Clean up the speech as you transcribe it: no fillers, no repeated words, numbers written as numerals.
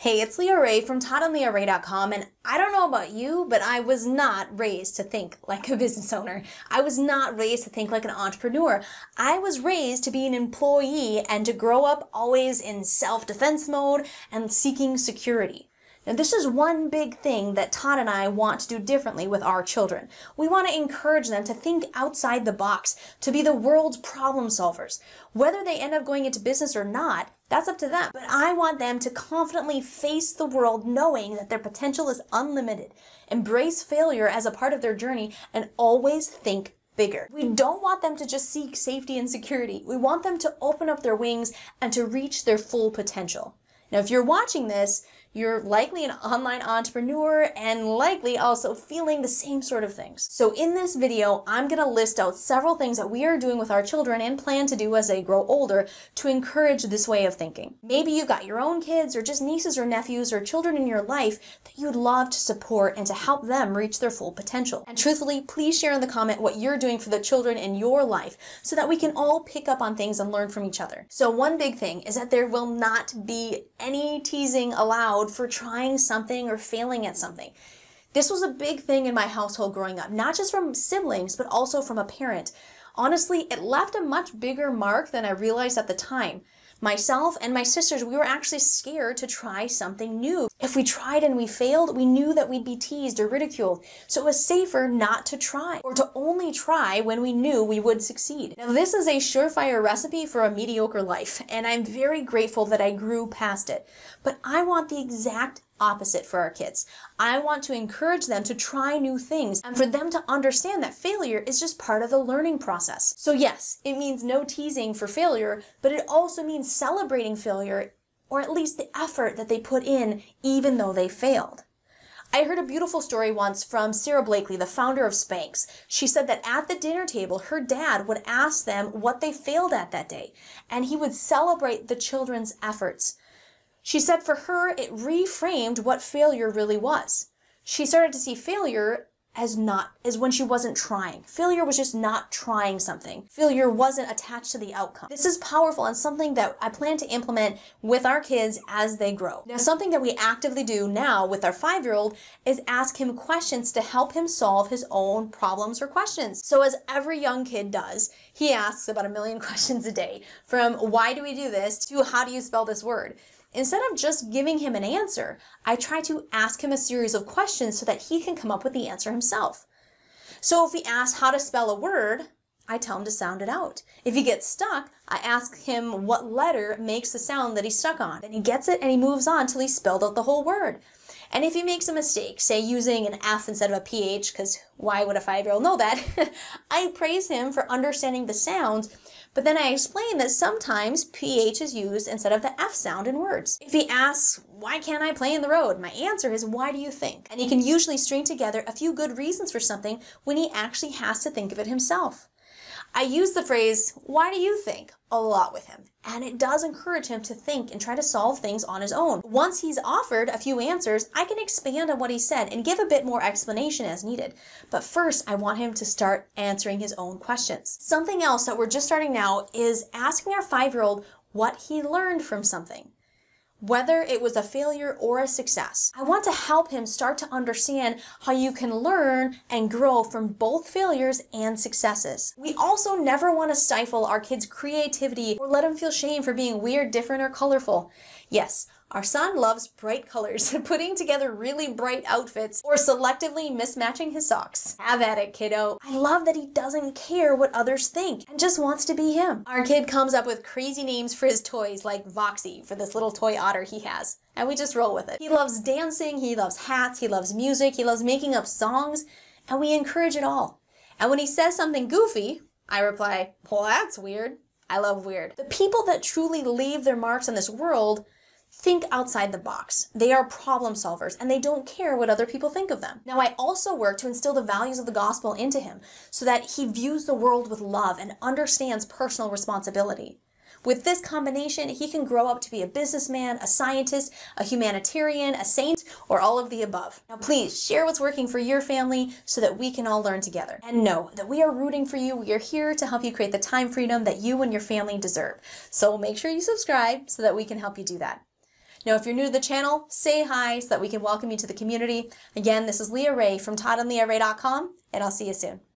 Hey, it's Leah Ray from ToddandLeahRay.com, and I don't know about you, but I was not raised to think like a business owner. I was not raised to think like an entrepreneur. I was raised to be an employee and to grow up always in self-defense mode and seeking security. Now, this is one big thing that Todd and I want to do differently with our children. We want to encourage them to think outside the box, to be the world's problem solvers. Whether they end up going into business or not, that's up to them. But I want them to confidently face the world knowing that their potential is unlimited, embrace failure as a part of their journey, and always think bigger. We don't want them to just seek safety and security. We want them to open up their wings and to reach their full potential. Now, if you're watching this, you're likely an online entrepreneur and likely also feeling the same sort of things. So in this video, I'm going to list out several things that we are doing with our children and plan to do as they grow older to encourage this way of thinking. Maybe you've got your own kids or just nieces or nephews or children in your life that you'd love to support and to help them reach their full potential. And truthfully, please share in the comment what you're doing for the children in your life so that we can all pick up on things and learn from each other. So one big thing is that there will not be any teasing allowed for trying something or failing at something. This was a big thing in my household growing up, not just from siblings, but also from a parent. Honestly, it left a much bigger mark than I realized at the time. Myself and my sisters, we were actually scared to try something new. If we tried and we failed, we knew that we'd be teased or ridiculed. So it was safer not to try, or to only try when we knew we would succeed. Now, this is a surefire recipe for a mediocre life, and I'm very grateful that I grew past it. But I want the exact opposite for our kids. I want to encourage them to try new things and for them to understand that failure is just part of the learning process. So yes, it means no teasing for failure, but it also means celebrating failure, or at least the effort that they put in even though they failed. I heard a beautiful story once from Sarah Blakely, the founder of Spanx. She said that at the dinner table, her dad would ask them what they failed at that day, and he would celebrate the children's efforts. She said for her, it reframed what failure really was. She started to see failure as when she wasn't trying. Failure was just not trying something. Failure wasn't attached to the outcome. This is powerful and something that I plan to implement with our kids as they grow. Now, something that we actively do now with our 5-year-old is ask him questions to help him solve his own problems or questions. So as every young kid does, he asks about 1 million questions a day, from why do we do this to how do you spell this word? Instead of just giving him an answer, I try to ask him a series of questions so that he can come up with the answer himself. So if he asks how to spell a word, I tell him to sound it out. If he gets stuck, I ask him what letter makes the sound that he's stuck on. Then he gets it and he moves on till he's spelled out the whole word. And if he makes a mistake, say using an F instead of a PH, because why would a 5-year-old know that? I praise him for understanding the sounds, but then I explain that sometimes PH is used instead of the F sound in words. If he asks, why can't I play in the road? My answer is, why do you think? And he can usually string together a few good reasons for something when he actually has to think of it himself. I use the phrase, why do you think? A lot with him. And it does encourage him to think and try to solve things on his own. Once he's offered a few answers, I can expand on what he said and give a bit more explanation as needed. But first, I want him to start answering his own questions. Something else that we're just starting now is asking our 5-year-old what he learned from something, whether it was a failure or a success. I want to help him start to understand how you can learn and grow from both failures and successes. We also never want to stifle our kids' creativity or let them feel shame for being weird, different, or colorful. Yes, our son loves bright colors, putting together really bright outfits, or selectively mismatching his socks. Have at it, kiddo. I love that he doesn't care what others think and just wants to be him. Our kid comes up with crazy names for his toys, like Voxy for this little toy otter he has, and we just roll with it. He loves dancing, he loves hats, he loves music, he loves making up songs, and we encourage it all. And when he says something goofy, I reply, well, that's weird. I love weird. The people that truly leave their marks on this world think outside the box. They are problem solvers and they don't care what other people think of them. Now, I also work to instill the values of the gospel into him so that he views the world with love and understands personal responsibility. With this combination, he can grow up to be a businessman, a scientist, a humanitarian, a saint, or all of the above. Now, please share what's working for your family so that we can all learn together. And know that we are rooting for you. We are here to help you create the time freedom that you and your family deserve. So make sure you subscribe so that we can help you do that. If you're new to the channel, say hi so that we can welcome you to the community. Again, this is Leah Ray from TiledandLeahRay.com, and I'll see you soon.